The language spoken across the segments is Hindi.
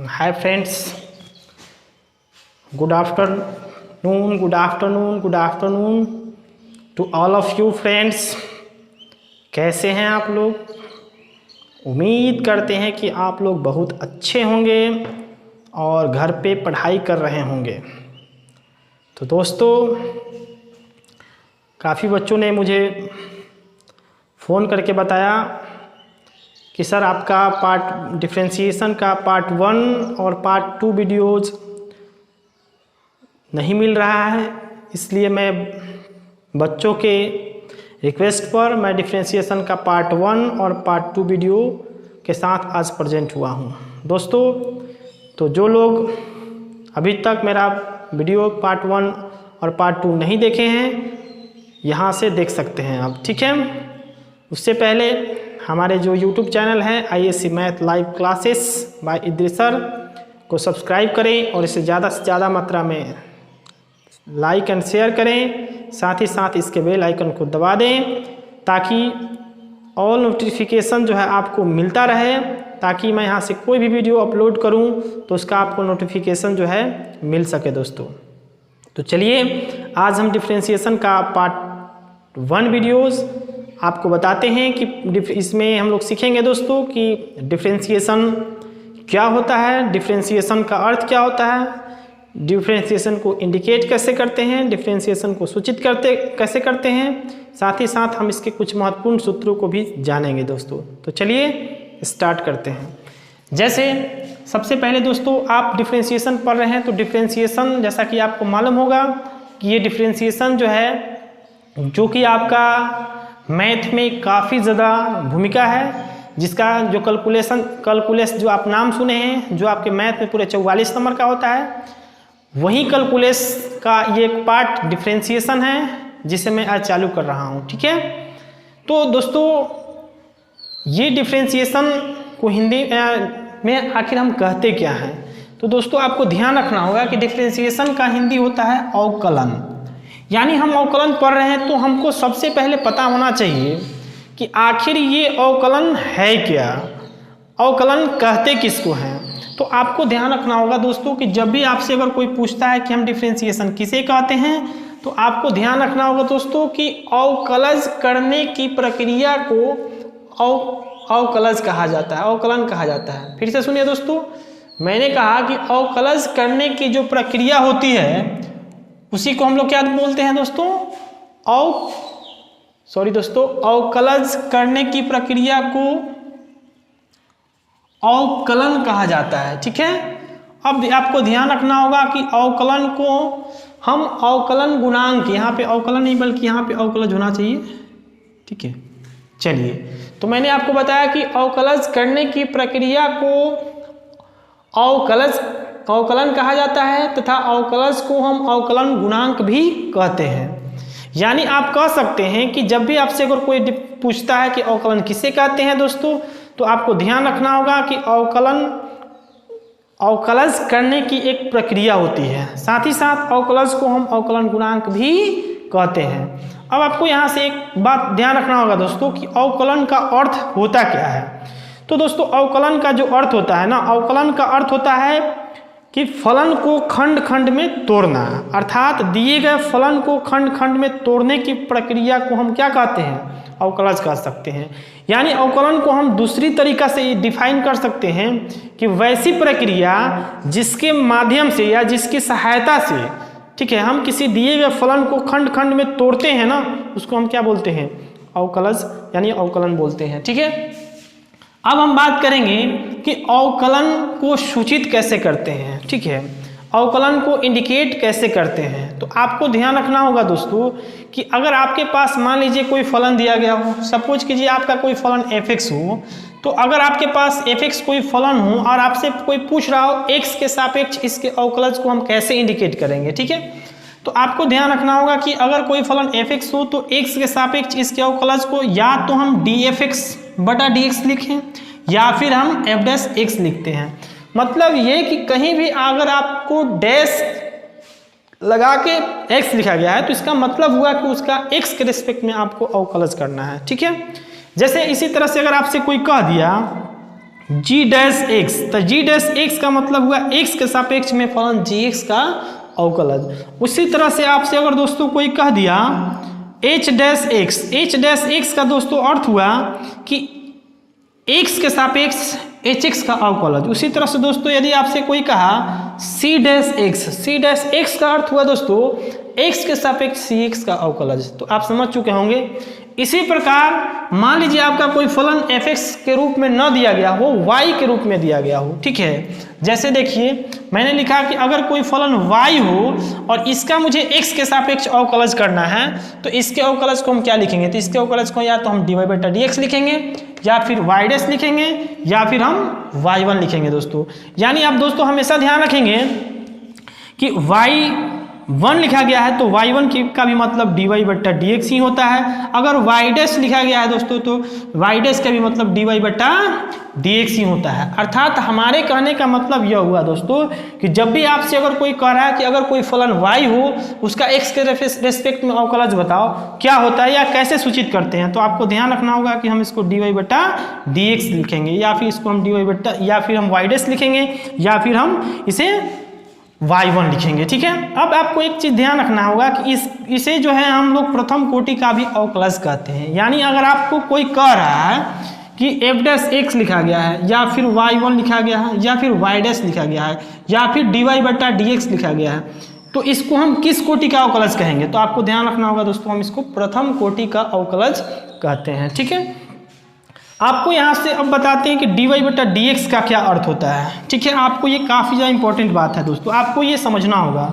Hi friends, good afternoon to all of you friends। कैसे हैं आप लोग? उम्मीद करते हैं कि आप लोग बहुत अच्छे होंगे और घर पे पढ़ाई कर रहे होंगे। तो दोस्तों, काफ़ी बच्चों ने मुझे फ़ोन करके बताया कि सर आपका डिफरेंशिएशन का पार्ट 1 और पार्ट 2 वीडियोज़ नहीं मिल रहा है, इसलिए मैं बच्चों के रिक्वेस्ट पर मैं डिफरेंशिएशन का पार्ट 1 और पार्ट 2 वीडियो के साथ आज प्रेजेंट हुआ हूँ। दोस्तों, तो जो लोग अभी तक मेरा वीडियो पार्ट 1 और पार्ट 2 नहीं देखे हैं, यहाँ से देख सकते हैं आप, ठीक है। उससे पहले हमारे जो YouTube चैनल है IAC math live classes bye Idris sir को सब्सक्राइब करें और इसे ज़्यादा से ज़्यादा मात्रा में लाइक एंड शेयर करें। साथ ही साथ इसके बेल आइकन को दबा दें ताकि ऑल नोटिफिकेशन जो है आपको मिलता रहे, ताकि मैं यहाँ से कोई भी वीडियो अपलोड करूँ तो उसका आपको नोटिफिकेशन जो है मिल सके। दोस्तों, तो चलिए आज हम डिफरेंशिएशन का पार्ट 1 वीडियोज़ आपको बताते हैं कि इसमें हम लोग सीखेंगे दोस्तों कि डिफरेंशिएशन क्या होता है, डिफरेंशिएशन का अर्थ क्या होता है, डिफरेंशिएशन को इंडिकेट कैसे करते हैं, डिफरेंशिएशन को सूचित कैसे करते हैं। साथ ही साथ हम इसके कुछ महत्वपूर्ण सूत्रों को भी जानेंगे दोस्तों। तो चलिए स्टार्ट करते हैं। जैसे सबसे पहले दोस्तों, आप डिफरेंशिएशन पढ़ रहे हैं तो डिफरेंशिएशन जैसा कि आपको मालूम होगा कि ये डिफरेंशिएशन जो है, जो कि आपका मैथ में काफ़ी ज़्यादा भूमिका है, जिसका जो कैलकुलस जो आप नाम सुने हैं, जो आपके मैथ में पूरे 44 नंबर का होता है, वही कैलकुलस का ये एक पार्ट डिफरेंशिएशन है जिसे मैं आज चालू कर रहा हूँ, ठीक है। तो दोस्तों, ये डिफरेंशिएशन को हिंदी में आखिर हम कहते क्या हैं? तो दोस्तों, आपको ध्यान रखना होगा कि डिफरेंशिएशन का हिंदी होता है अवकलन। यानी हम अवकलन पढ़ रहे हैं तो हमको सबसे पहले पता होना चाहिए कि आखिर ये अवकलन है क्या, अवकलन कहते किसको हैं। तो आपको ध्यान रखना होगा दोस्तों कि जब भी आपसे अगर कोई पूछता है कि हम डिफरेंशिएशन किसे कहते हैं, तो आपको ध्यान रखना होगा दोस्तों कि अवकलज करने की प्रक्रिया को अवकलज कहा जाता है, अवकलन कहा जाता है। फिर से सुनिए दोस्तों, मैंने कहा कि अवकलज करने की जो प्रक्रिया होती है उसी को हम लोग क्या बोलते हैं दोस्तों? अवकलज करने की प्रक्रिया को अवकलन कहा जाता है, ठीक है। अब आपको ध्यान रखना होगा कि अवकलन को हम अवकलन गुणांक, यहाँ पे अवकलन नहीं बल्कि यहाँ पे अवकलज होना चाहिए, ठीक है। चलिए, तो मैंने आपको बताया कि अवकलज करने की प्रक्रिया को अवकलन कहा जाता है तथा अवकलज को हम अवकलन गुणांक भी कहते हैं। यानी आप कह सकते हैं कि जब भी आपसे अगर कोई पूछता है कि अवकलन किसे कहते हैं दोस्तों, तो आपको ध्यान रखना होगा कि अवकलज करने की एक प्रक्रिया होती है, साथ ही साथ अवकलज को हम अवकलन गुणांक भी कहते हैं। अब आपको यहाँ से एक बात ध्यान रखना होगा दोस्तों कि अवकलन का अर्थ होता क्या है। तो दोस्तों, अवकलन का जो अर्थ होता है ना, अवकलन का अर्थ होता है कि फलन को खंड खंड में तोड़ना, अर्थात दिए गए फलन को खंड खंड में तोड़ने की प्रक्रिया को हम क्या कहते हैं? अवकलज कह सकते हैं। यानी अवकलन को हम दूसरी तरीका से डिफाइन कर सकते हैं कि वैसी प्रक्रिया जिसके माध्यम से या जिसकी सहायता से, ठीक है, हम किसी दिए गए फलन को खंड खंड में तोड़ते हैं ना, उसको हम क्या बोलते हैं? अवकलज यानी अवकलन बोलते हैं, ठीक है। अब हम बात करेंगे कि अवकलन को सूचित कैसे करते हैं, ठीक है, अवकलन को इंडिकेट कैसे करते हैं। तो आपको ध्यान रखना होगा दोस्तों कि अगर आपके पास मान लीजिए कोई फलन दिया गया हो, सपोज कीजिए आपका कोई फलन f(x) हो, तो अगर आपके पास f(x) कोई फलन हो और आपसे कोई पूछ रहा हो x के सापेक्ष इसके अवकलज को हम कैसे इंडिकेट करेंगे, ठीक है। तो आपको ध्यान रखना होगा कि अगर कोई फलन f(x) हो तो x के सापेक्ष इसके अवकलज को या तो हम df(x)/dx लिखें या फिर हम f'(x) लिखते हैं। मतलब ये कि कहीं भी अगर आपको डैश लगा के x लिखा गया है तो इसका मतलब हुआ कि उसका x के रिस्पेक्ट में आपको अवकलज करना है, ठीक है। जैसे इसी तरह से अगर आपसे कोई कह दिया जी डैश एक्स, तो जी डैश एक्स का मतलब हुआ एक्स के सापेक्ष में फलन जी एक्स का अवकलज। उसी तरह से आपसे अगर दोस्तों कोई कह दिया एच डैश एक्स का दोस्तों अर्थ हुआ कि एक्स के सापेक्ष एच एक्स का अवकलज। उसी तरह से दोस्तों यदि आपसे कोई कहा सी डैश एक्स का अर्थ हुआ दोस्तों एक्स के सापेक्ष सी एक्स का अवकलज। तो आप समझ चुके होंगे। इसी प्रकार मान लीजिए आपका कोई फलन एफ एक्स के रूप में न दिया गया हो, वाई के रूप में दिया गया हो, ठीक है। जैसे देखिए मैंने लिखा कि अगर कोई फलन वाई हो और इसका मुझे एक्स के सापेक्ष अवकलज करना है, तो इसके अवकलज को हम क्या लिखेंगे? तो इसके अवकलज को या तो हम dy बटा dx लिखेंगे, या फिर y डैश लिखेंगे, या फिर हम y1 लिखेंगे दोस्तों। यानी आप दोस्तों हमेशा ध्यान रखेंगे कि y1 लिखा गया है तो y1 का भी मतलब dy बट्टा dx ही होता है। अगर y डैश लिखा गया है दोस्तों तो y डैश का भी मतलब dy बट्टा dx ही होता है। अर्थात हमारे कहने का मतलब यह हुआ दोस्तों कि जब भी आपसे अगर कोई कह रहा है कि अगर कोई फलन y हो उसका x के रेस्पेक्ट में अवकलज बताओ क्या होता है या कैसे सूचित करते हैं, तो आपको ध्यान रखना होगा कि हम इसको dy बट्टा dx लिखेंगे, या फिर इसको हम dy बट्टा, या फिर हम y डैश लिखेंगे, या फिर हम इसे y1 लिखेंगे, ठीक है। अब आपको एक चीज ध्यान रखना होगा कि इसे जो है हम लोग प्रथम कोटि का भी अवकलज कहते हैं। यानी अगर आपको कोई कह रहा है कि f डैश x लिखा गया है, या फिर y1 लिखा गया है, या फिर y डैश लिखा गया है, या फिर dy बटा dx लिखा गया है, तो इसको हम किस कोटि का अवकलज कहेंगे? तो आपको ध्यान रखना होगा दोस्तों, हम इसको प्रथम कोटि का अवकलज कहते हैं, ठीक है। आपको यहाँ से अब बताते हैं कि dy बटा dx का क्या अर्थ होता है, ठीक है। आपको ये काफ़ी ज़्यादा इंपॉर्टेंट बात है दोस्तों, आपको ये समझना होगा।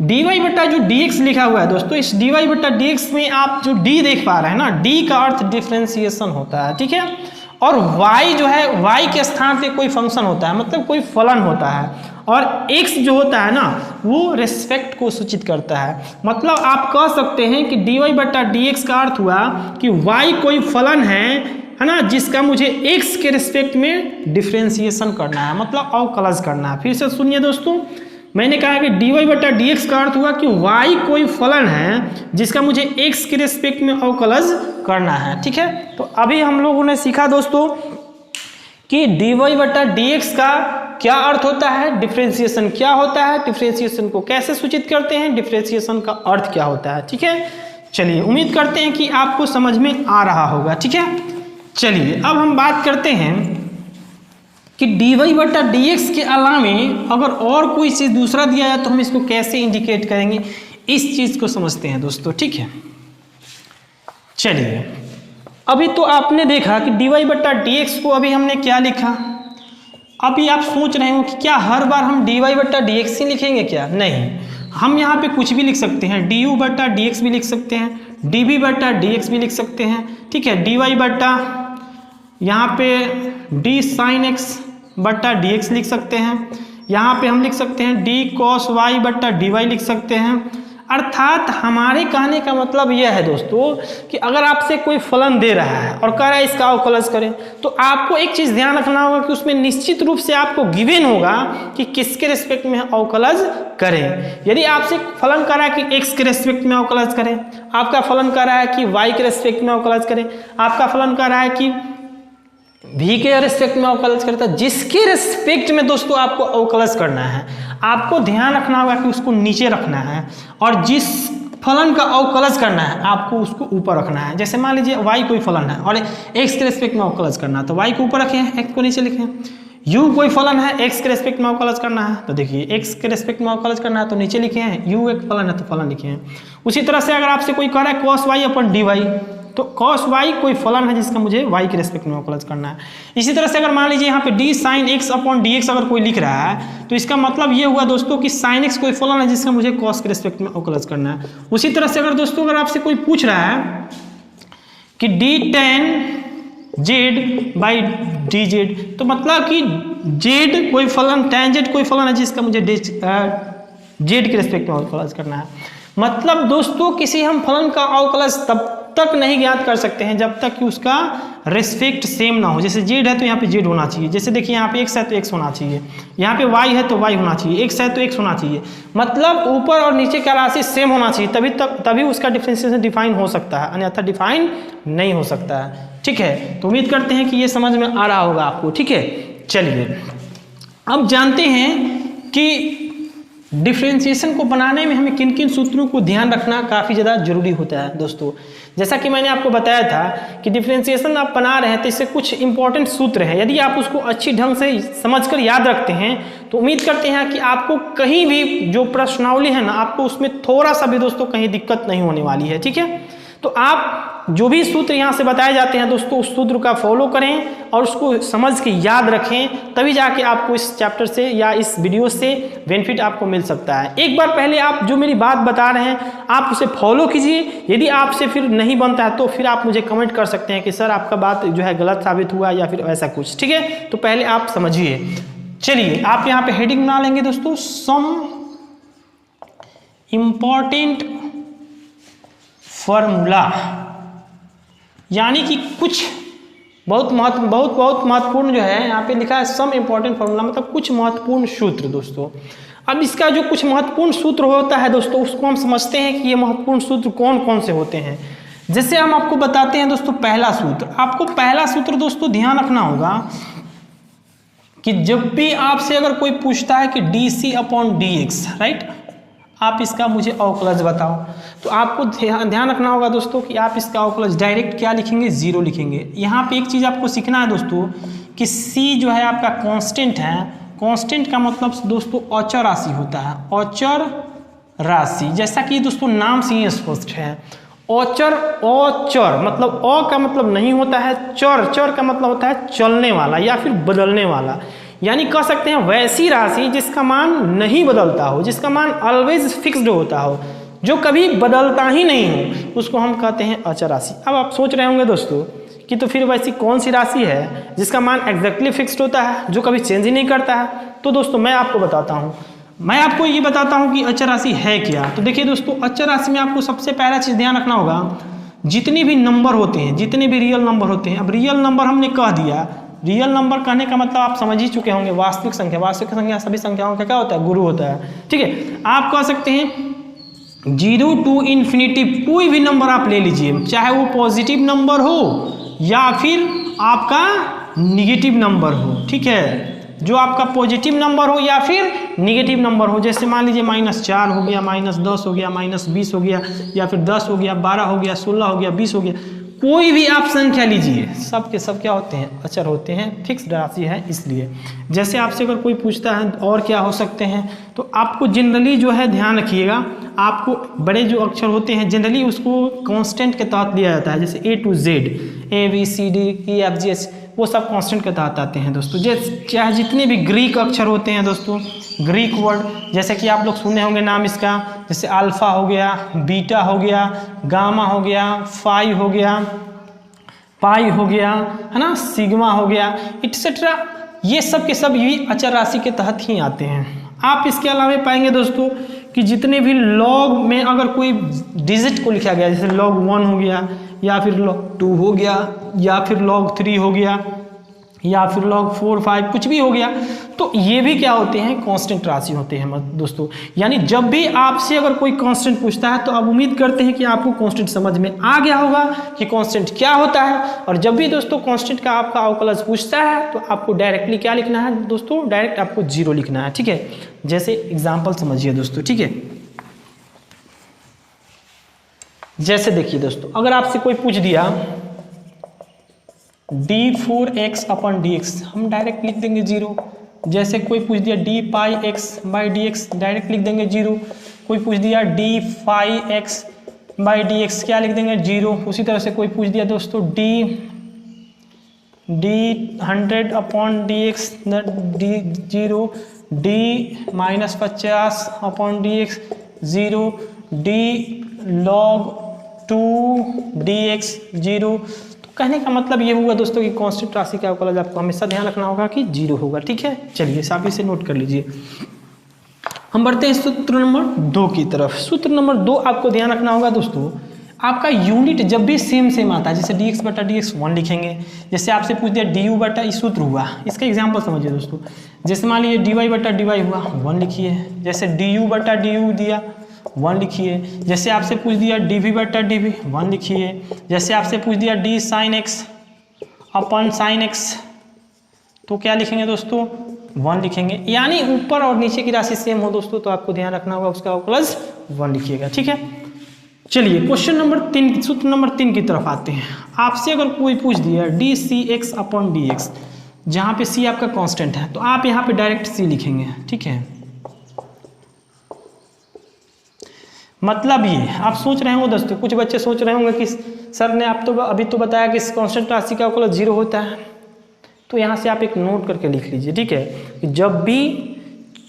dy बटा जो dx लिखा हुआ है दोस्तों, इस dy बटा dx में आप जो d देख पा रहे हैं ना, d का अर्थ डिफ्रेंसिएशन होता है, ठीक है। और y जो है, y के स्थान पे कोई फंक्शन होता है, मतलब कोई फलन होता है, और x जो होता है ना वो रेस्पेक्ट को सूचित करता है। मतलब आप कह सकते हैं कि dy बटा dx का अर्थ हुआ कि y कोई फलन है ना, जिसका मुझे x के रिस्पेक्ट में डिफ्रेंसिएशन करना है, मतलब अवकलज करना है। फिर से सुनिए दोस्तों, मैंने कहा कि dy बटा dx का अर्थ हुआ कि y कोई फलन है जिसका मुझे x के रिस्पेक्ट में अवकलज करना है, ठीक है। तो अभी हम लोगों ने सीखा दोस्तों कि dy बटा dx का क्या अर्थ होता है, डिफ्रेंसिएशन क्या होता है, डिफ्रेंसिएशन को कैसे सूचित करते हैं, डिफ्रेंसिएशन का अर्थ क्या होता है, ठीक है। चलिए उम्मीद करते हैं कि आपको समझ में आ रहा होगा, ठीक है। चलिए अब हम बात करते हैं कि dy बटा dx के अलावे अगर और कोई चीज़ दूसरा दिया जाए तो हम इसको कैसे इंडिकेट करेंगे, इस चीज़ को समझते हैं दोस्तों, ठीक है। चलिए अभी तो आपने देखा कि dy बटा dx को अभी हमने क्या लिखा। अभी आप सोच रहे हो कि क्या हर बार हम dy बटा dx ही लिखेंगे क्या? नहीं, हम यहाँ पे कुछ भी लिख सकते हैं, du बटा dx भी लिख सकते हैं, dv बटा dx भी लिख सकते हैं, ठीक है। dy बटा यहाँ पे d sin x बटा dx लिख सकते हैं, यहाँ पे हम लिख सकते हैं d cos y बटा dy लिख सकते हैं। अर्थात हमारे कहने का मतलब यह है दोस्तों कि अगर आपसे कोई फलन दे रहा है और कह रहा है इसका अवकलज करें, तो आपको एक चीज़ ध्यान रखना होगा कि उसमें निश्चित रूप से आपको गिवन होगा कि किसके रेस्पेक्ट में अवकलज करें। यदि आपसे फलन कह रहा है कि x के रेस्पेक्ट में अवकलज करें, आपका फलन कह रहा है कि y के रेस्पेक्ट में अवकलज करें, आपका फलन कह रहा है कि v के रेस्पेक्ट में अवकलज करता है, जिसके रेस्पेक्ट में दोस्तों आपको अवकलज करना है, आपको ध्यान रखना होगा कि उसको नीचे रखना है, और जिस फलन का अवकलज करना है आपको उसको ऊपर रखना है। जैसे मान लीजिए y कोई फलन है और x के रेस्पेक्ट में अवकलज करना है, तो y को ऊपर रखें, x को नीचे लिखें। u कोई फलन है, x के रेस्पेक्ट में अवकलज करना है, तो देखिए x के रेस्पेक्ट में अवकलज करना है तो नीचे लिखे हैं, u एक फलन है तो फलन लिखे हैं। उसी तरह से अगर आपसे कोई कह रहा है cos y अपन dy, तो cos y कोई फलन है जिसका मुझे y के रेस्पेक्ट में अवकलज करना है। इसी तरह से अगर मान लीजिए यहाँ पे d sin x upon dx अगर कोई लिख रहा है, तो इसका मतलब ये हुआ दोस्तों कि sin x कोई फलन है जिसका मुझे cos के रेस्पेक्ट में अवकलज करना है। उसी तरह से अगर दोस्तों अगर आपसे कोई पूछ रहा है कि d tan z by dz, तो मतलब कि z कोई फलन, tan z कोई फलन है जिसका मुझे z के रेस्पेक्ट में अवकलज करना है। मतलब दोस्तों किसी हम फलन का अवकलज तब तक नहीं ज्ञात कर सकते हैं जब तक कि उसका रेस्पेक्ट सेम ना हो। जैसे z है तो यहाँ पे z होना चाहिए, जैसे देखिए यहाँ पे x है तो x होना चाहिए, यहाँ पे y है तो y होना चाहिए, x है तो x होना चाहिए। मतलब ऊपर और नीचे का राशि सेम होना चाहिए, तभी उसका डिफरेंशिएशन डिफाइन हो सकता है, अन्यथा डिफाइन नहीं हो सकता है, ठीक है। तो उम्मीद करते हैं कि ये समझ में आ रहा होगा आपको, ठीक है। चलिए अब जानते हैं कि डिफरेंशिएशन को बनाने में हमें किन किन सूत्रों को ध्यान रखना काफ़ी ज़्यादा जरूरी होता है दोस्तों। जैसा कि मैंने आपको बताया था कि डिफरेंशिएशन आप बना रहे हैं तो इससे कुछ इंपॉर्टेंट सूत्र हैं, यदि आप उसको अच्छी ढंग से समझकर याद रखते हैं तो उम्मीद करते हैं कि आपको कहीं भी जो प्रश्नावली है ना, आपको उसमें थोड़ा सा भी दोस्तों कहीं दिक्कत नहीं होने वाली है। ठीक है, तो आप जो भी सूत्र यहाँ से बताए जाते हैं दोस्तों, उस सूत्र का फॉलो करें और उसको समझ के याद रखें, तभी जाके आपको इस चैप्टर से या इस वीडियो से बेनिफिट आपको मिल सकता है। एक बार पहले आप जो मेरी बात बता रहे हैं आप उसे फॉलो कीजिए, यदि आपसे फिर नहीं बनता है तो फिर आप मुझे कमेंट कर सकते हैं कि सर आपका बात जो है गलत साबित हुआ या फिर ऐसा कुछ। ठीक है, तो पहले आप समझिए। चलिए आप यहाँ पे हेडिंग बना लेंगे दोस्तों, सम इम्पॉर्टेंट फॉर्मूला, यानी कि कुछ बहुत महत्वपूर्ण जो है यहाँ पे लिखा है सम इम्पॉर्टेंट फॉर्मूला, मतलब कुछ महत्वपूर्ण सूत्र दोस्तों। अब इसका जो कुछ महत्वपूर्ण सूत्र होता है दोस्तों, उसको हम समझते हैं कि ये महत्वपूर्ण सूत्र कौन कौन से होते हैं। जैसे हम आपको बताते हैं दोस्तों, पहला सूत्र, आपको पहला सूत्र दोस्तों ध्यान रखना होगा कि जब भी आपसे अगर कोई पूछता है कि dc/dx, राइट, आप इसका मुझे अवकलज बताओ, तो आपको ध्यान रखना होगा दोस्तों कि आप इसका अवकलज डायरेक्ट क्या लिखेंगे, 0 लिखेंगे। यहाँ पे एक चीज़ आपको सीखना है दोस्तों कि c जो है आपका कांस्टेंट है, कांस्टेंट का मतलब दोस्तों अचर राशि होता है, अचर राशि, जैसा कि दोस्तों नाम से ही स्पष्ट है। अचर मतलब अ का मतलब नहीं होता है चर का मतलब होता है चलने वाला या फिर बदलने वाला, यानी कह सकते हैं वैसी राशि जिसका मान नहीं बदलता हो, जिसका मान ऑलवेज फिक्स्ड होता हो, जो कभी बदलता ही नहीं हो, उसको हम कहते हैं अचर राशि। अब आप सोच रहे होंगे दोस्तों कि तो फिर वैसी कौन सी राशि है जिसका मान एग्जैक्टली फिक्स्ड होता है, जो कभी चेंज ही नहीं करता है। तो दोस्तों मैं आपको बताता हूँ, मैं आपको ये बताता हूँ कि अचर राशि है क्या। तो देखिए दोस्तों, अचर राशि में आपको सबसे पहला चीज़ ध्यान रखना होगा, जितने भी नंबर होते हैं, जितने भी रियल नंबर होते हैं, अब रियल नंबर हमने कह दिया, रियल नंबर कहने का मतलब आप समझ ही चुके होंगे, वास्तविक संख्या। वास्तविक संख्या सभी संख्याओं का क्या होता है, गुरु होता है। ठीक है, आप कह सकते हैं 0 to इन्फिनिटी, कोई भी नंबर आप ले लीजिए, चाहे वो पॉजिटिव नंबर हो या फिर आपका निगेटिव नंबर हो। ठीक है, जो आपका पॉजिटिव नंबर हो या फिर निगेटिव नंबर हो, जैसे मान लीजिए -4 हो गया, -10 हो गया, -20 हो गया, या फिर 10 हो गया, 12 हो गया, 16 हो गया, 20 हो गया, कोई भी आप संख्या लीजिए, सब के सब क्या होते हैं, अचर होते हैं, फिक्स्ड राशि है। इसलिए जैसे आपसे अगर कोई पूछता है और क्या हो सकते हैं, तो आपको जनरली जो है ध्यान रखिएगा, आपको बड़े जो अक्षर होते हैं जनरली उसको कांस्टेंट के तहत लिया जाता है, जैसे A to Z, ABCDEFGH, वो सब कांस्टेंट के तहत आते हैं दोस्तों। चाहे जितने भी ग्रीक अक्षर होते हैं दोस्तों, ग्रीक वर्ड, जैसे कि आप लोग सुने होंगे नाम इसका, जैसे अल्फा हो गया, बीटा हो गया, गामा हो गया, फाई हो गया, पाई हो गया, है ना, सिग्मा हो गया, इट्सेट्रा, ये सब के सब ये अचर राशि के तहत ही आते हैं। आप इसके अलावा पाएंगे दोस्तों कि जितने भी लॉग में अगर कोई डिजिट को लिखा गया, जैसे log 1 हो गया, या फिर log 2 हो गया, या फिर log 3 हो गया, या फिर log 4, 5 कुछ भी हो गया, तो ये भी क्या होते हैं, कांस्टेंट राशि होते हैं दोस्तों। यानी जब भी आपसे अगर कोई कांस्टेंट पूछता है तो आप उम्मीद करते हैं कि आपको कांस्टेंट समझ में आ गया होगा कि कांस्टेंट क्या होता है। और जब भी दोस्तों कांस्टेंट का आपका अवकलज पूछता है तो आपको डायरेक्टली क्या लिखना है दोस्तों, डायरेक्ट आपको 0 लिखना है। ठीक है, जैसे एग्जाम्पल समझिए दोस्तों। ठीक है, जैसे देखिए दोस्तों, अगर आपसे कोई पूछ दिया d4x/dx, हम डायरेक्ट लिख देंगे 0। जैसे कोई पूछ दिया d πx/dx, डायरेक्ट लिख देंगे 0। कोई पूछ दिया d5x/dx, क्या लिख देंगे 0। उसी तरह से कोई पूछ दिया दोस्तों d100/dx, 0, d-50/dx 0, d log 2dx 0। तो कहने का मतलब ये हुआ दोस्तों कि कांस्टेंट राशि का अवकलज आपको हमेशा ध्यान रखना होगा कि 0 होगा। ठीक है, चलिए आप इसे नोट कर लीजिए। हम बढ़ते हैं सूत्र नंबर 2 की तरफ। सूत्र नंबर 2 आपको ध्यान रखना होगा दोस्तों, आपका यूनिट जब भी सेम आता है, जैसे dx/dx 1 लिखेंगे। जैसे आपसे पूछ दिया du/, इस सूत्र हुआ, इसका एग्जाम्पल समझिए दोस्तों। जैसे मान लीजिए dy/dy हुआ, 1 लिखिए। जैसे du/du दिया, 1 लिखिए। जैसे आपसे पूछ दिया dv/dv, 1 लिखिए। जैसे आपसे पूछ दिया d sin x/sin x, तो क्या लिखेंगे दोस्तों 1 लिखेंगे, यानी ऊपर और नीचे की राशि सेम हो दोस्तों तो आपको ध्यान रखना होगा उसका प्लस 1 लिखिएगा। ठीक है, चलिए क्वेश्चन नंबर 3, सूत्र नंबर 3 की तरफ आते हैं। आपसे अगर कोई पूछ दिया dCx/dx, जहाँ पे c आपका कांस्टेंट है तो आप यहाँ पे डायरेक्ट c लिखेंगे। ठीक है, मतलब ये आप सोच रहे होंगे दोस्तों, कुछ बच्चे सोच रहे होंगे कि सर ने आप तो अभी तो बताया कि कांस्टेंट राशि का अवकलज 0 होता है, तो यहाँ से आप एक नोट करके लिख लीजिए। ठीक है, कि जब भी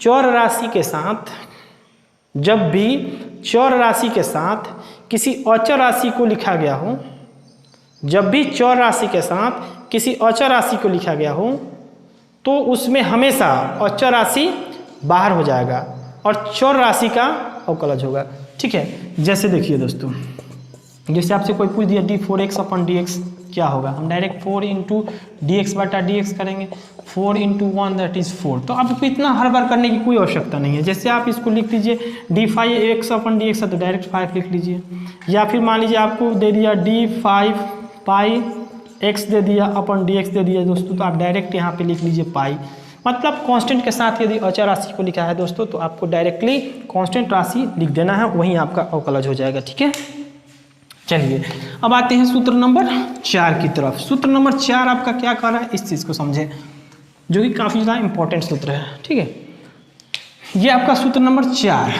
चौर राशि के साथ किसी अचर राशि को लिखा गया हो, जब भी चौर राशि के साथ किसी अचर राशि को लिखा गया हो तो उसमें हमेशा अचर राशि बाहर हो जाएगा और चौर राशि का अवकलज होगा। ठीक है, जैसे देखिए दोस्तों, जैसे आपसे कोई पूछ दिया d4x/dx क्या होगा, हम डायरेक्ट 4 × dx/dx करेंगे, 4 × 1 दैट इज 4। तो आपको इतना हर बार करने की कोई आवश्यकता नहीं है। जैसे आप इसको लिख लीजिए d5x/dx है तो डायरेक्ट 5 लिख लीजिए, या फिर मान लीजिए आपको दे दिया d5πx दे दिया अपन dx दे दिया दोस्तों, तो आप डायरेक्ट यहाँ पे लिख लीजिए पाई। मतलब कांस्टेंट के साथ यदि अचर राशि को लिखा है दोस्तों तो आपको डायरेक्टली कांस्टेंट राशि लिख देना है, वहीं आपका अवकलज हो जाएगा। ठीक है, चलिए अब आते हैं सूत्र नंबर 4 की तरफ। सूत्र नंबर 4 आपका क्या कर रहा है, इस चीज़ को समझें, जो कि काफ़ी ज़्यादा इंपॉर्टेंट सूत्र है। ठीक है, ये आपका सूत्र नंबर 4,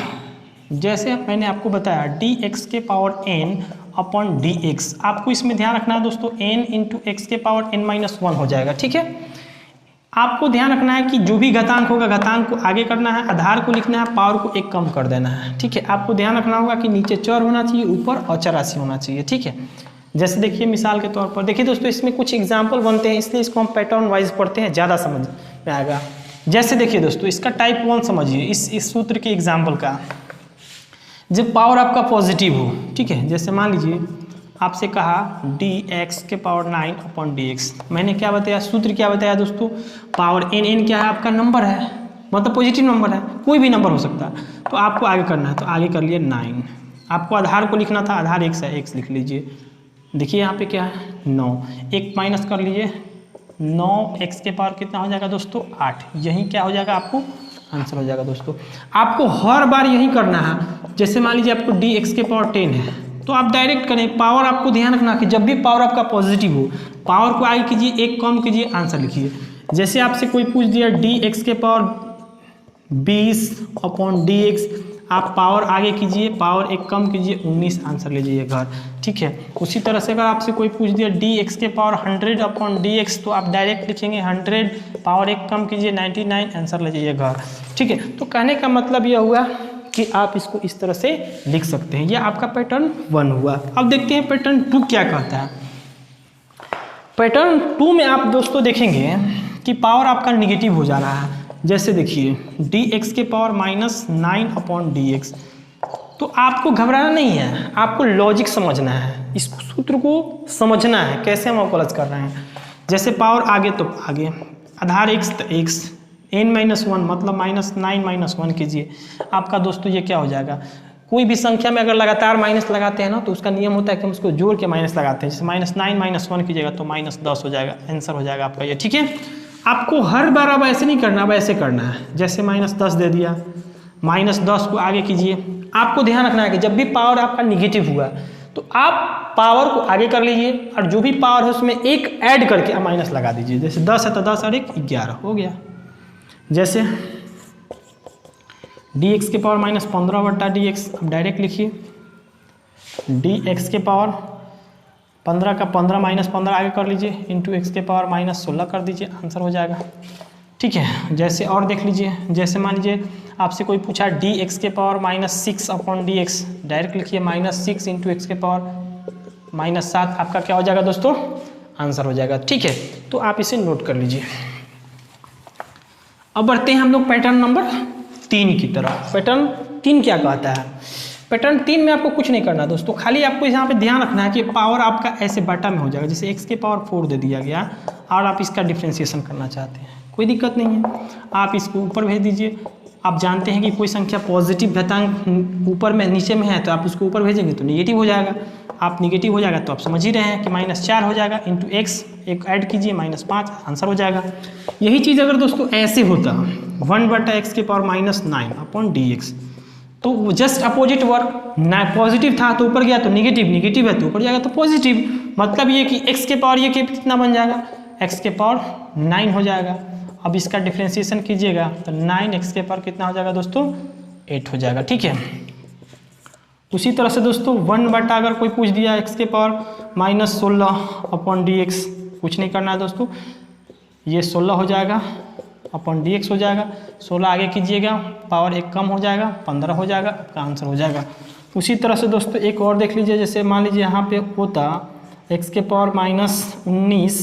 जैसे मैंने आपको बताया dx⁻n/dx, आपको इसमें ध्यान रखना है दोस्तों n × x⁻n-1 हो जाएगा। ठीक है, आपको ध्यान रखना है कि जो भी घातांक होगा घातांक को आगे करना है, आधार को लिखना है, पावर को 1 कम कर देना है। ठीक है, आपको ध्यान रखना होगा कि नीचे चर होना चाहिए, ऊपर अचर राशि होना चाहिए। ठीक है, जैसे देखिए मिसाल के तौर पर देखिए दोस्तों, इसमें कुछ एग्जाम्पल बनते हैं इसलिए इसको हम पैटर्न वाइज पढ़ते हैं, ज़्यादा समझ में आएगा। जैसे देखिए दोस्तों, इसका टाइप 1 समझिए, इस सूत्र के एग्जाम्पल का, जब पावर आपका पॉजिटिव हो। ठीक है, जैसे मान लीजिए आपसे कहा dx⁹ मैंने क्या बताया, सूत्र क्या बताया दोस्तों, पावर n क्या है आपका नंबर है, मतलब पॉजिटिव नंबर है, कोई भी नंबर हो सकता है। तो आपको आगे करना है, तो आगे कर लिए 9। आपको आधार को लिखना था, आधार x है, x लिख लीजिए। देखिए यहाँ पे क्या है 9, 1 माइनस कर लीजिए, 9x के पावर कितना हो जाएगा दोस्तों 8। यही क्या हो जाएगा, आपको आंसर हो जाएगा दोस्तों। आपको हर बार यही करना है। जैसे मान लीजिए आपको dx⁻10 है तो आप डायरेक्ट करें, पावर आपको ध्यान रखना कि जब भी पावर आपका पॉजिटिव हो, पावर को आगे कीजिए, 1 कम कीजिए, आंसर लिखिए। जैसे आपसे कोई पूछ दिया dx⁻20/dx, आप पावर आगे कीजिए, पावर 1 कम कीजिए, 19 आंसर लीजिए घर। ठीक है, उसी तरह से अगर आपसे कोई पूछ दिया dx⁻100/dx तो आप डायरेक्ट लिखेंगे 100, पावर 1 कम कीजिए, 99 आंसर लीजिए घर। ठीक है, तो कहने का मतलब यह हुआ कि आप इसको इस तरह से लिख सकते हैं। यह आपका पैटर्न 1 हुआ। अब देखते हैं पैटर्न 2 क्या कहता है। पैटर्न 2 में आप दोस्तों देखेंगे कि पावर आपका निगेटिव हो जा रहा है। जैसे देखिए dx⁻9/dx, तो आपको घबराना नहीं है, आपको लॉजिक समझना है, इस सूत्र को समझना है कैसे हम अवकलज कर रहे हैं। जैसे पावर आगे तो आगे, आधार x तो x, n-1 मतलब -9 -1 कीजिए, आपका दोस्तों ये क्या हो जाएगा। कोई भी संख्या में अगर लगातार माइनस लगाते हैं ना तो उसका नियम होता है कि हम उसको जोड़ के माइनस लगाते हैं। जैसे -9 -1 कीजिएगा तो -10 हो जाएगा, आंसर हो जाएगा आपका ये। ठीक है, आपको हर बार अब ऐसे नहीं करना, अब ऐसे करना है। जैसे -10 दे दिया, -10 को आगे कीजिए। आपको ध्यान रखना है कि जब भी पावर आपका निगेटिव हुआ तो आप पावर को आगे कर लीजिए और जो भी पावर है उसमें 1 ऐड करके आप माइनस लगा दीजिए। जैसे 10 है तो 10 और 1 11 हो गया। जैसे dx⁻15/dx, अब डायरेक्ट लिखिए dx⁻15 का 15 -15 आगे कर लीजिए, इंटू x⁻16 कर दीजिए, आंसर हो जाएगा। ठीक है, जैसे और देख लीजिए, जैसे मान लीजिए आपसे कोई पूछा dx⁻6/dx, डायरेक्ट लिखिए -6 इंटू x⁻7, आपका क्या हो जाएगा दोस्तों, आंसर हो जाएगा। ठीक है, तो आप इसे नोट कर लीजिए। अब बढ़ते हैं हम लोग पैटर्न नंबर 3 की तरफ। पैटर्न 3 क्या कहता है। पैटर्न 3 में आपको कुछ नहीं करना दोस्तों, खाली आपको यहाँ पे ध्यान रखना है कि पावर आपका ऐसे बाटा में हो जाएगा। जैसे x⁻4 दे दिया गया और आप इसका डिफ्रेंशिएशन करना चाहते हैं, कोई दिक्कत नहीं है, आप इसको ऊपर भेज दीजिए। आप जानते हैं कि कोई संख्या पॉजिटिव घातांक ऊपर में नीचे में है तो आप उसको ऊपर भेजेंगे तो निगेटिव हो जाएगा। आप निगेटिव हो जाएगा तो आप समझ ही रहे हैं कि -4 हो जाएगा इंटू एक्स, एक ऐड कीजिए -5 आंसर हो जाएगा। यही चीज़ अगर दोस्तों ऐसे होता 1/x⁻⁹ अपॉन dx, तो जस्ट अपोजिट वर्क, ना पॉजिटिव था तो ऊपर गया तो निगेटिव, निगेटिव है तो ऊपर जाएगा तो पॉजिटिव। मतलब ये कि x के पावर ये कितना बन जाएगा, x के पावर 9 हो जाएगा। अब इसका डिफ्रेंशिएशन कीजिएगा तो 9x के पावर कितना हो जाएगा दोस्तों, 8 हो जाएगा। ठीक है, उसी तरह से दोस्तों 1 अगर कोई पूछ दिया x के पावर -16 अपॉन dx, कुछ नहीं करना है दोस्तों, ये 16 हो जाएगा अपॉन dx हो जाएगा। 16 आगे कीजिएगा, पावर 1 कम हो जाएगा, 15 हो जाएगा, आपका आंसर हो जाएगा। उसी तरह से दोस्तों एक और देख लीजिए, जैसे मान लीजिए यहाँ पे होता x के पावर -19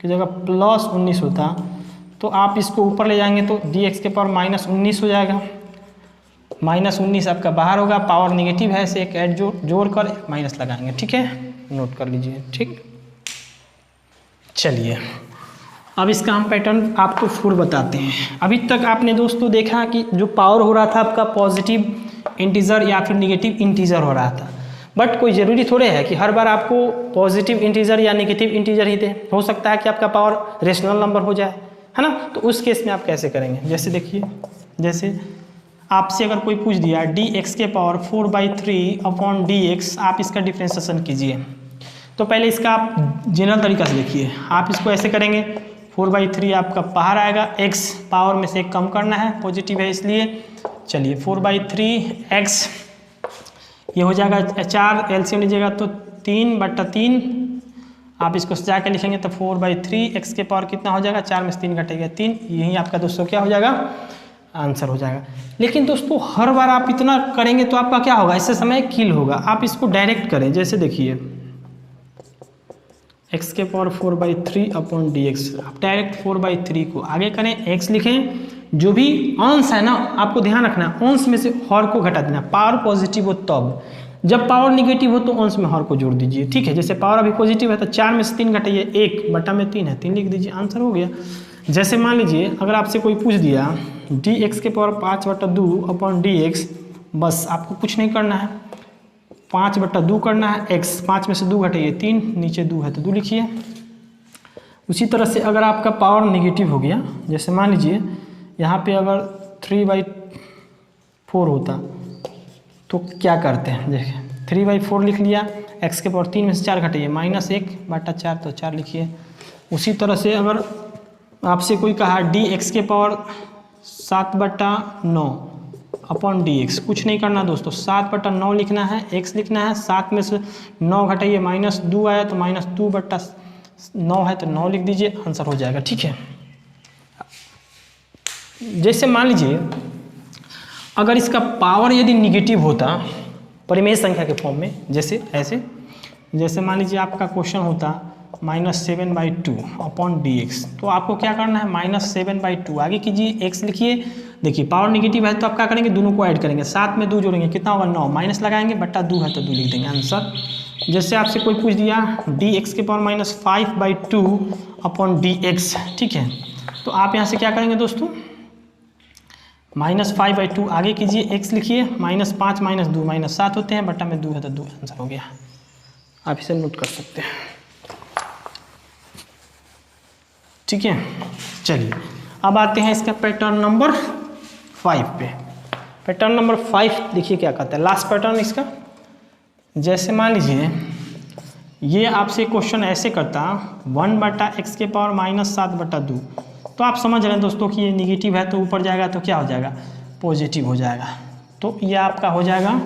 की जगह +19 होता, तो आप इसको ऊपर ले जाएंगे तो dx के पावर -19 हो जाएगा। -19 आपका बाहर होगा, पावर निगेटिव है, से एक ऐड जोड़ कर माइनस लगाएंगे। ठीक है, नोट कर लीजिए। ठीक, चलिए अब इसका हम पैटर्न आपको फुल बताते हैं। अभी तक आपने दोस्तों देखा कि जो पावर हो रहा था आपका पॉजिटिव इंटीजर या फिर निगेटिव इंटीजर हो रहा था, बट कोई ज़रूरी थोड़े है कि हर बार आपको पॉजिटिव इंटीजर या नेगेटिव इंटीजर ही दे। हो सकता है कि आपका पावर रेशनल नंबर हो जाए, है ना। तो उस केस में आप कैसे करेंगे, जैसे देखिए, जैसे आपसे अगर कोई पूछ दिया dx के पावर 4/3 अपॉन dx, आप इसका डिफ्रेंशिएशन कीजिए। तो पहले इसका आप जनरल तरीका से देखिए, आप इसको ऐसे करेंगे, 4/3 आपका बाहर आएगा, x पावर में से एक कम करना है, पॉजिटिव है इसलिए। चलिए 4/3x ये हो जाएगा 4, एलसीएम लीजिएगा तो 3/3, आप इसको सजा के लिखेंगे तो 4/3 x के पावर कितना हो जाएगा, 4 में से 3 घटेगा 3, यही आपका दोस्तों क्या हो जाएगा, आंसर हो जाएगा। लेकिन दोस्तों हर बार आप इतना करेंगे तो आपका क्या होगा, इससे समय किल होगा। आप इसको डायरेक्ट करें, जैसे देखिए x के पावर 4/3 अपॉन dx, आप डायरेक्ट 4/3 को आगे करें, x लिखें, जो भी अंश है ना आपको ध्यान रखना है, अंश में से हर को घटा देना। पावर पॉजिटिव हो तब, जब पावर निगेटिव हो तो अंश में हर को जोड़ दीजिए। ठीक है, जैसे पावर अभी पॉजिटिव है तो 4 में से 3 घटाइए, 1/3 है, 3 लिख दीजिए, आंसर हो गया। जैसे मान लीजिए अगर आपसे कोई पूछ दिया dx के पावर 5/2 अपॉन dx, बस आपको कुछ नहीं करना है, 5/2 करना है, x 5 में से 2 घटाइए 3, नीचे 2 है तो 2 लिखिए। उसी तरह से अगर आपका पावर नेगेटिव हो गया, जैसे मान लीजिए यहाँ पे अगर 3/4 होता तो क्या करते हैं, देखिए 3/4 लिख लिया, x के पावर 3 में से 4 घटाइए, -1/4 तो 4 लिखिए। उसी तरह से अगर आपसे कोई कहा dx के पावर 7/9 अपॉन dx, कुछ नहीं करना दोस्तों, 7/9 लिखना है, x लिखना है, 7 में से 9 घटाइए, -2 आया तो -2/9 है तो 9 लिख दीजिए, आंसर हो जाएगा। ठीक है, जैसे मान लीजिए अगर इसका पावर यदि निगेटिव होता परिमेय संख्या के फॉर्म में, जैसे ऐसे, जैसे मान लीजिए आपका क्वेश्चन होता -7/2 अपॉन dx, तो आपको क्या करना है, -7/2 आगे कीजिए, x लिखिए। देखिए पावर निगेटिव है तो आप क्या करेंगे, दोनों को ऐड करेंगे, 7 में 2 जोड़ेंगे, कितना होगा 9, माइनस लगाएंगे, /2 है तो 2 लिख देंगे, आंसर। जैसे आपसे कोई पूछ दिया dx के पावर -5/2 अपॉन dx, ठीक है, तो आप यहाँ से क्या करेंगे दोस्तों, -5/2 आगे कीजिए, x लिखिए, -5 - 2 -7 होते हैं, बटा में 2 है तो 2 आंसर हो गया। आप इसे नोट कर सकते हैं। ठीक है, चलिए अब आते हैं इसका पैटर्न नंबर 5 पे। पैटर्न नंबर 5 देखिए क्या कहता है, लास्ट पैटर्न इसका। जैसे मान लीजिए ये आपसे क्वेश्चन ऐसे करता 1/x के पावर -7/2, तो आप समझ रहे हैं दोस्तों कि ये निगेटिव है तो ऊपर जाएगा तो क्या हो जाएगा, पॉजिटिव हो जाएगा। तो ये आपका हो जाएगा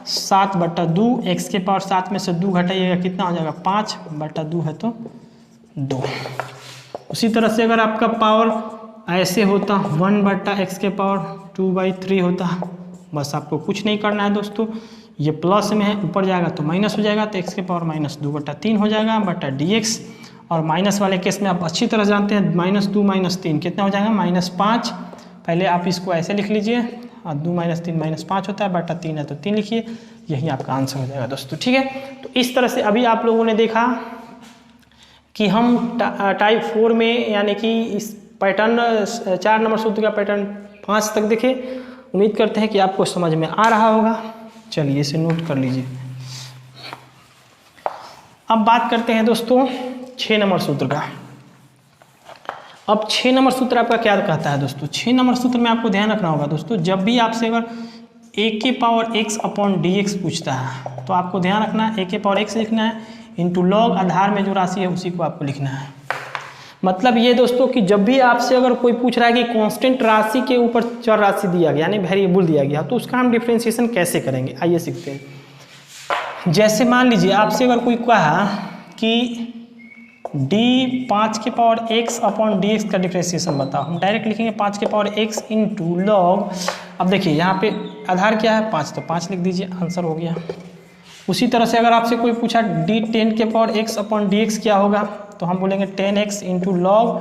7/2, x के पावर 7 में से 2 घटाइएगा, कितना हो जाएगा 5/2 है तो 2। उसी तरह से अगर आपका पावर ऐसे होता 1/x के पावर 2/3 होता, बस आपको कुछ नहीं करना है दोस्तों, ये प्लस में है, ऊपर जाएगा तो माइनस हो जाएगा, तो x के पावर -2/3 हो जाएगा बटा dx। और माइनस वाले केस में आप अच्छी तरह जानते हैं, -2 - 3 कितना हो जाएगा, -5। पहले आप इसको ऐसे लिख लीजिए, और 2 - 3 -5 होता है, बटा 3 है तो 3 लिखिए, यही आपका आंसर हो जाएगा दोस्तों। ठीक है, तो इस तरह से अभी आप लोगों ने देखा कि हम टाइप 4 में यानी कि इस पैटर्न 4 नंबर सूत्र का पैटर्न 5 तक देखे। उम्मीद करते हैं कि आपको समझ में आ रहा होगा। चलिए इसे नोट कर लीजिए। अब बात करते हैं दोस्तों 6 नंबर सूत्र का। अब 6 नंबर सूत्र आपका क्या कहता है दोस्तों? 6 नंबर सूत्र में आपको ध्यान रखना होगा दोस्तों, जब भी आपसे अगर a⁻x/dx पूछता है तो आपको ध्यान रखना है a⁻x लिखना है इंटू लॉग आधार में जो राशि है उसी को आपको लिखना है। मतलब ये दोस्तों कि जब भी आपसे अगर कोई पूछ रहा है कि कांस्टेंट राशि के ऊपर चर राशि दिया गया यानी वेरिएबल दिया गया तो उसका हम डिफरेंशिएशन कैसे करेंगे, आइए सीखते हैं। जैसे मान लीजिए आपसे अगर कोई कहा कि d5⁻x/dx का डिफरेंशिएशन बताओ, हम डायरेक्ट लिखेंगे 5⁻x इंटू लॉग। अब देखिए यहाँ पे आधार क्या है 5, तो 5 लिख दीजिए, आंसर हो गया। उसी तरह से अगर आपसे कोई पूछा d10⁻x/dx क्या होगा तो हम बोलेंगे 10x इंटू लॉग,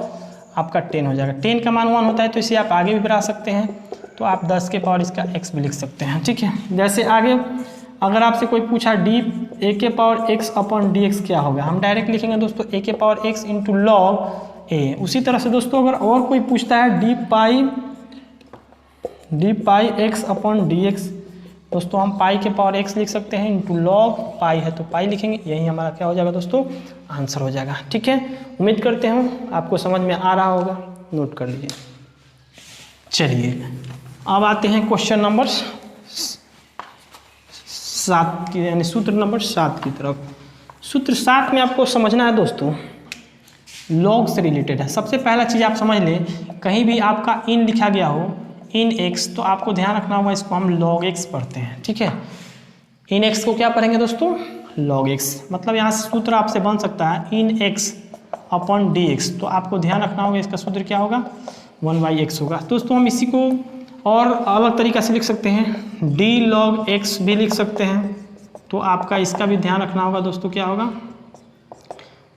आपका 10 हो जाएगा। 10 का मान 1 होता है तो इसे आप आगे भी बढ़ा सकते हैं, तो आप 10 के पावर इसका x भी लिख सकते हैं, ठीक है। जैसे आगे अगर आपसे कोई पूछा a⁻x/dx क्या होगा, हम डायरेक्ट लिखेंगे दोस्तों a⁻x इंटू लॉग a। उसी तरह से दोस्तों अगर और कोई पूछता है d⁻x/dx दोस्तों हम पाई के पावर x लिख सकते हैं इंटू लॉग पाई है तो पाई लिखेंगे, यही हमारा क्या हो जाएगा दोस्तों, आंसर हो जाएगा, ठीक है। उम्मीद करते हैं आपको समझ में आ रहा होगा, नोट कर लीजिए। चलिए अब आते हैं क्वेश्चन नंबर 7 की यानी सूत्र नंबर 7 की तरफ। सूत्र 7 में आपको समझना है दोस्तों लॉग से रिलेटेड है। सबसे पहला चीज़ आप समझ लें, कहीं भी आपका इन लिखा गया हो इन x तो आपको ध्यान रखना होगा इसको हम log x पढ़ते हैं, ठीक है। इन x को क्या पढ़ेंगे दोस्तों, log x। मतलब यहाँ से सूत्र आपसे बन सकता है इन x/dx, तो आपको ध्यान रखना होगा इसका सूत्र क्या होगा 1/x होगा। दोस्तों हम इसी को और अलग तरीका से लिख सकते हैं, d log x भी लिख सकते हैं, तो आपका इसका भी ध्यान रखना होगा दोस्तों क्या होगा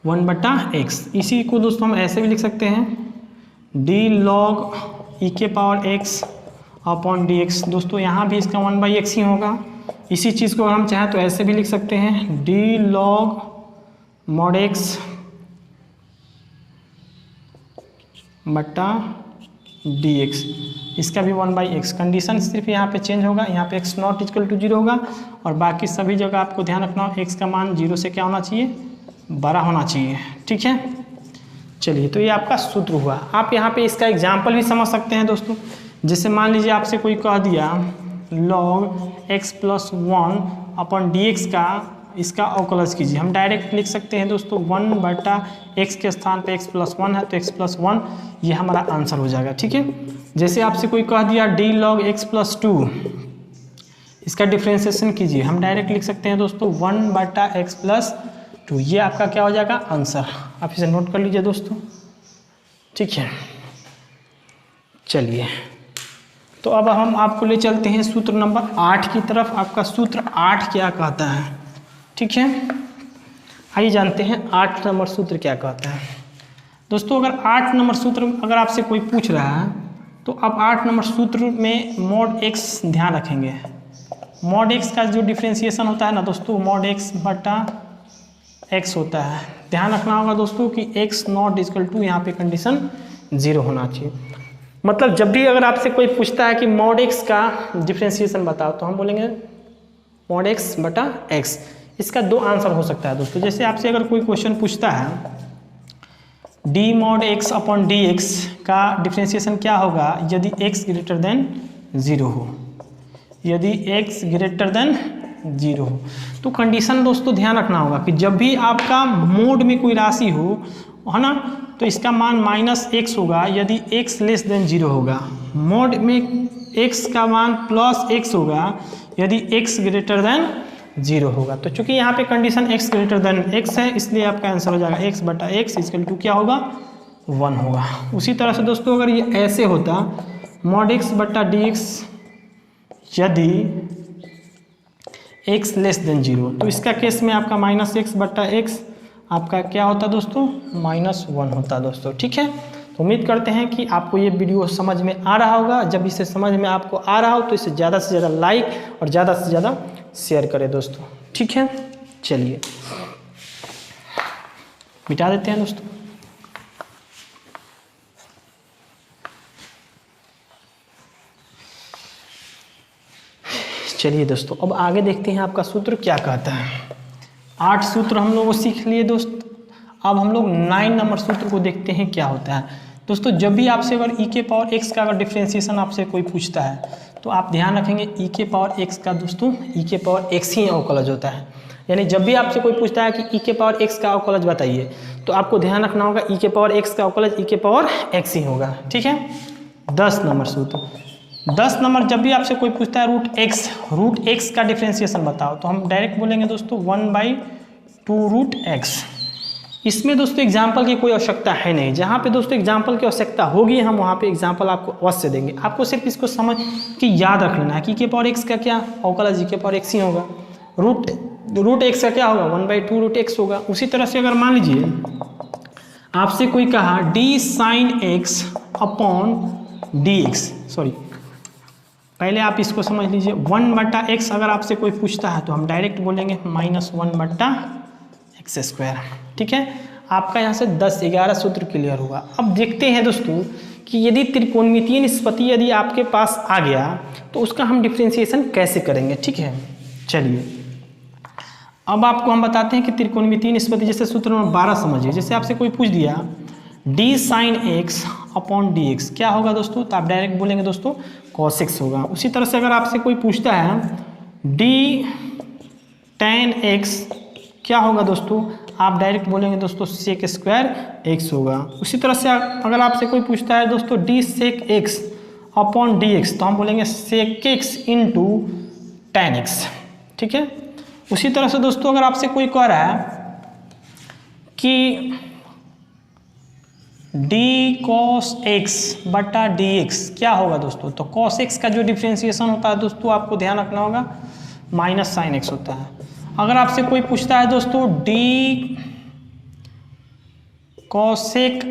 1/x। इसी को दोस्तों हम ऐसे भी लिख सकते हैं d log e⁻x/dx, दोस्तों यहाँ भी इसका 1/x ही होगा। इसी चीज़ को हम चाहें तो ऐसे भी लिख सकते हैं d log mod x बटा dx, इसका भी 1/x। कंडीशन सिर्फ यहाँ पे चेंज होगा, यहाँ पे x नॉट इक्वल टू 0 होगा और बाकी सभी जगह आपको ध्यान रखना हो x का मान 0 से क्या होना चाहिए, बड़ा होना चाहिए, ठीक है। चलिए तो ये आपका सूत्र हुआ। आप यहाँ पे इसका एग्जाम्पल भी समझ सकते हैं दोस्तों। जैसे मान लीजिए आपसे कोई कह दिया log x+1/dx का इसका अवकलज कीजिए, हम डायरेक्ट लिख सकते हैं दोस्तों 1/x के स्थान पे x+1 है तो x+1 ये हमारा आंसर हो जाएगा, ठीक है। जैसे आपसे कोई कह दिया d log x+2 इसका डिफ्रेंशिएशन कीजिए, हम डायरेक्ट लिख सकते हैं दोस्तों 1/x+2, ये आपका क्या हो जाएगा आंसर। आप इसे नोट कर लीजिए दोस्तों, ठीक है। चलिए तो अब हम आपको ले चलते हैं सूत्र नंबर 8 की तरफ। आपका सूत्र 8 क्या कहता है, ठीक है। आइए जानते हैं 8 नंबर सूत्र क्या कहता है। दोस्तों अगर 8 नंबर सूत्र अगर आपसे कोई पूछ रहा है तो अब 8 नंबर सूत्र में mod x ध्यान रखेंगे। mod x का जो डिफ्रेंशिएशन होता है ना दोस्तों mod x/x होता है। ध्यान रखना होगा दोस्तों कि x नॉट इक्वल टू यहाँ पे कंडीशन 0 होना चाहिए। मतलब जब भी अगर आपसे कोई पूछता है कि mod x का डिफ्रेंशिएशन बताओ तो हम बोलेंगे mod x/x। इसका 2 आंसर हो सकता है दोस्तों। जैसे आपसे अगर कोई क्वेश्चन पूछता है d mod x/dx का डिफ्रेंशिएशन क्या होगा यदि x ग्रेटर देन 0 हो, यदि x ग्रेटर देन 0 हो। तो कंडीशन दोस्तों ध्यान रखना होगा कि जब भी आपका मोड में कोई राशि हो है ना तो इसका मान -x होगा यदि x लेस देन 0 होगा। मोड में x का मान +x होगा यदि x ग्रेटर देन 0 होगा। तो चूंकि यहाँ पे condition x greater than x है इसलिए आपका आंसर हो जाएगा x/x इक्वल टू क्या होगा 1 होगा। उसी तरह से दोस्तों अगर ये ऐसे होता mod x/dx यदि x लेस देन 0 तो इसका केस में आपका -x/x आपका क्या होता दोस्तों -1 होता दोस्तों, ठीक है। तो उम्मीद करते हैं कि आपको ये वीडियो समझ में आ रहा होगा। जब इसे समझ में आपको आ रहा हो तो इसे ज़्यादा से ज़्यादा लाइक और ज़्यादा से ज़्यादा शेयर करें दोस्तों, ठीक है। चलिए मिटा देते हैं दोस्तों। चलिए दोस्तों अब आगे देखते हैं आपका सूत्र क्या कहता है। 8 सूत्र हम लोग सीख लिए दोस्त। अब हम लोग 9 नंबर सूत्र को देखते हैं क्या होता है। दोस्तों जब भी आपसे अगर e के पावर x का अगर डिफ्रेंशिएशन आपसे कोई पूछता है तो आप ध्यान रखेंगे e के पावर x का दोस्तों e के पावर x ही अवकलज होता है। यानी जब भी आपसे कोई पूछता है कि e के पावर x का अवकलज बताइए तो आपको ध्यान रखना होगा e के पावर x का अवकलज e के पावर x ही होगा। ठीक है। 10 नंबर सूत्र, 10 नंबर जब भी आपसे कोई पूछता है रूट x का डिफ्रेंशिएशन बताओ तो हम डायरेक्ट बोलेंगे दोस्तों 1/2 रूट x। इसमें दोस्तों एग्जाम्पल की कोई आवश्यकता है नहीं। जहाँ पे दोस्तों एग्जाम्पल की आवश्यकता होगी हम वहाँ पे एग्जाम्पल आपको अवश्य देंगे। आपको सिर्फ इसको समझ कि याद रख लेना है कि के पावर x का क्या अवकलज जी के पावर x ही होगा। रूट x का क्या होगा 1/2 रूट x होगा। उसी तरह से अगर मान लीजिए आपसे कोई कहा d sin x upon dx, sorry पहले आप इसको समझ लीजिए 1/x अगर आपसे कोई पूछता है तो हम डायरेक्ट बोलेंगे -1/x²। ठीक है। आपका यहाँ से 10-11 सूत्र क्लियर हुआ। अब देखते हैं दोस्तों कि यदि त्रिकोणमितीय निष्पत्ति यदि आपके पास आ गया तो उसका हम डिफ्रेंशिएशन कैसे करेंगे। ठीक है। चलिए अब आपको हम बताते हैं कि त्रिकोणमितीय निष्पत्ति जैसे सूत्र नंबर 12 समझिए। जैसे आपसे कोई पूछ दिया d sin x upon dx क्या होगा दोस्तों तो आप डायरेक्ट बोलेंगे दोस्तों cos x होगा। उसी तरह से अगर आपसे कोई पूछता है d tan x क्या होगा दोस्तों आप डायरेक्ट बोलेंगे दोस्तों sec² x होगा। उसी तरह से अगर आपसे कोई पूछता है दोस्तों d sec x upon dx तो हम बोलेंगे sec x into tan x। ठीक है। उसी तरह से दोस्तों अगर आपसे कोई कह रहा है कि d cos x बटा dx क्या होगा दोस्तों तो cos x का जो डिफ्रेंशिएशन होता है दोस्तों आपको ध्यान रखना होगा माइनस sin x होता है। अगर आपसे कोई पूछता है दोस्तों d cosec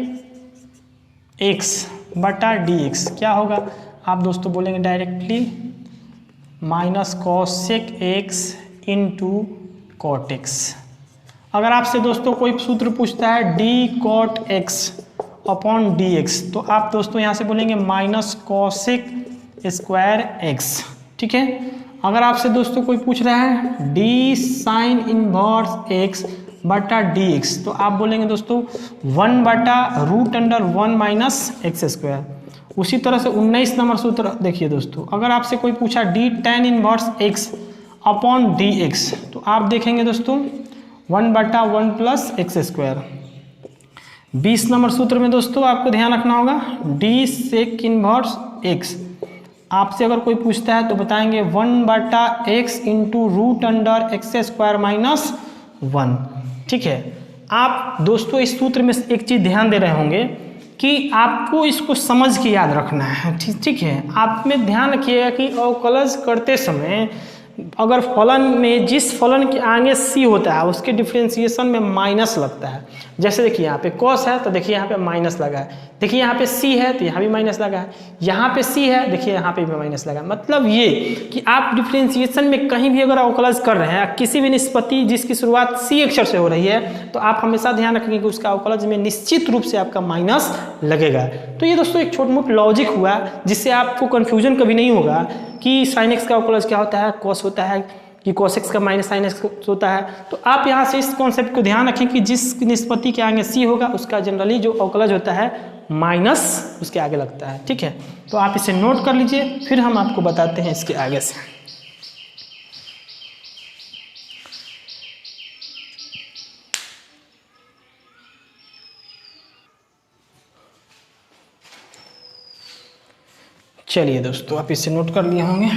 x बटा dx क्या होगा आप दोस्तों बोलेंगे directly minus cosec x into cot x। अगर आपसे दोस्तों कोई सूत्र पूछता है d cot x upon dx तो आप दोस्तों यहाँ से बोलेंगे माइनस cosec स्क्वायर x। ठीक है। अगर आपसे दोस्तों कोई पूछ रहा है d साइन इनवर्स x बटा dx तो आप बोलेंगे दोस्तों 1/√1 माइनस x²। उसी तरह से 19 नंबर सूत्र देखिए दोस्तों अगर आपसे कोई पूछा d tan inverse x upon dx तो आप देखेंगे दोस्तों 1/1 प्लस x²। 20 नंबर सूत्र में दोस्तों आपको ध्यान रखना होगा d sec इनवर्स x आपसे अगर कोई पूछता है तो बताएंगे 1/x इंटू √x² माइनस 1। ठीक है। आप दोस्तों इस सूत्र में एक चीज़ ध्यान दे रहे होंगे कि आपको इसको समझ के याद रखना है। ठीक है। आप में ध्यान रखिएगा कि अवकलज करते समय अगर फलन में जिस फलन के आगे c होता है उसके डिफ्रेंशिएशन में माइनस लगता है। जैसे देखिए यहाँ पे cos है तो देखिए यहाँ पे माइनस लगा है, देखिए यहाँ पे c है तो यहाँ भी माइनस लगा है, यहाँ पे c है देखिए यहाँ पे भी माइनस लगा है। मतलब ये कि आप डिफ्रेंशिएशन में कहीं भी अगर अवकलज कर रहे हैं किसी भी निष्पत्ति जिसकी शुरुआत c अक्षर से हो रही है तो आप हमेशा ध्यान रखेंगे कि उसका अवकलज में निश्चित रूप से आपका माइनस लगेगा। तो ये दोस्तों एक छोटा मोटा लॉजिक हुआ जिससे आपको कन्फ्यूजन कभी नहीं होगा कि साइन एक्स का अवकलज क्या होता है, कॉस होता है कि कॉस एक्स का माइनस साइन एक्स होता है। तो आप यहाँ से इस कॉन्सेप्ट को ध्यान रखें कि जिस निष्पत्ति के आगे सी होगा उसका जनरली जो अवकलज होता है माइनस उसके आगे लगता है। ठीक है। तो आप इसे नोट कर लीजिए फिर हम आपको बताते हैं इसके आगे से। चलिए दोस्तों आप इसे नोट कर लिए होंगे।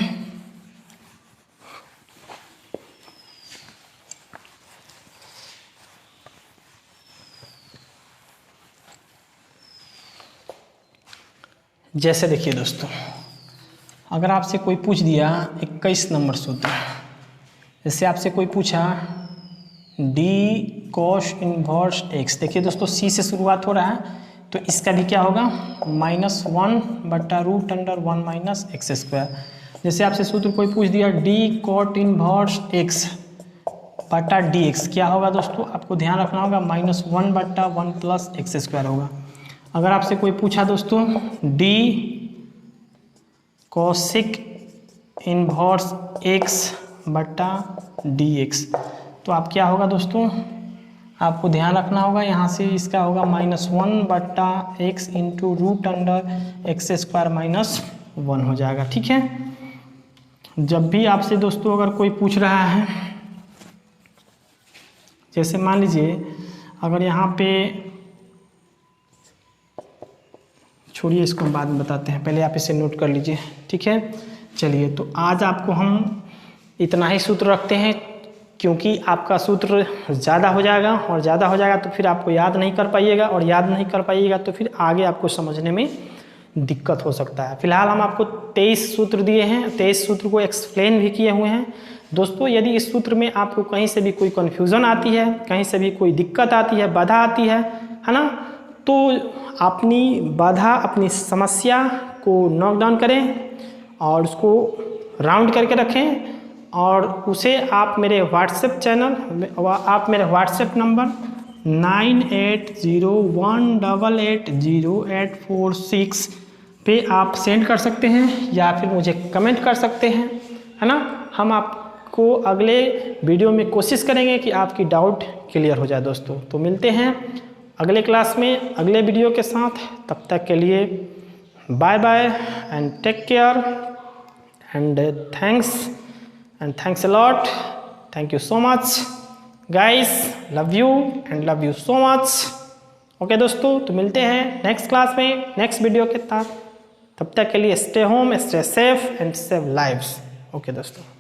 जैसे देखिए दोस्तों अगर आपसे कोई पूछ दिया 21 नंबर सूत्र, जैसे आपसे कोई पूछा d cos इनवर्स x, देखिए दोस्तों c से शुरुआत हो रहा है तो इसका भी क्या होगा -1/√1 माइनस x²। जैसे आपसे सूत्र कोई पूछ दिया d cot इनवर्स x बटा dx क्या होगा दोस्तों आपको ध्यान रखना होगा -1/1 प्लस x² होगा। अगर आपसे कोई पूछा दोस्तों d cosec इनवर्स x बटा dx तो आप क्या होगा दोस्तों, आपको ध्यान रखना होगा, यहाँ से इसका होगा -1/x इंटू √x² -1 हो जाएगा। ठीक है, जब भी आपसे दोस्तों अगर कोई पूछ रहा है, जैसे मान लीजिए अगर यहाँ पे, छोड़िए इसको हम बाद में बताते हैं, पहले आप इसे नोट कर लीजिए। ठीक है, चलिए तो आज आपको हम इतना ही सूत्र रखते हैं, क्योंकि आपका सूत्र ज़्यादा हो जाएगा, और ज़्यादा हो जाएगा तो फिर आपको याद नहीं कर पाइएगा, और याद नहीं कर पाइएगा तो फिर आगे आपको समझने में दिक्कत हो सकता है। फिलहाल हम आपको 23 सूत्र दिए हैं, 23 सूत्र को एक्सप्लेन भी किए हुए हैं। दोस्तों यदि इस सूत्र में आपको कहीं से भी कोई कन्फ्यूज़न आती है, कहीं से भी कोई दिक्कत आती है, बाधा आती है ना, तो अपनी बाधा, अपनी समस्या को नोट डाउन करें और उसको राउंड करके रखें, और उसे आप मेरे व्हाट्सएप चैनल, आप मेरे व्हाट्सएप नंबर 9801880846 पे आप सेंड कर सकते हैं, या फिर मुझे कमेंट कर सकते हैं, है ना। हम आपको अगले वीडियो में कोशिश करेंगे कि आपकी डाउट क्लियर हो जाए दोस्तों। तो मिलते हैं अगले क्लास में अगले वीडियो के साथ, तब तक के लिए bye bye and take care and thanks a lot. Thank you so much guys, love you and love you so much. Okay दोस्तों, तो मिलते हैं नेक्स्ट क्लास में नेक्स्ट वीडियो के साथ, तब तक के लिए stay home, stay safe and save lives. Okay दोस्तों।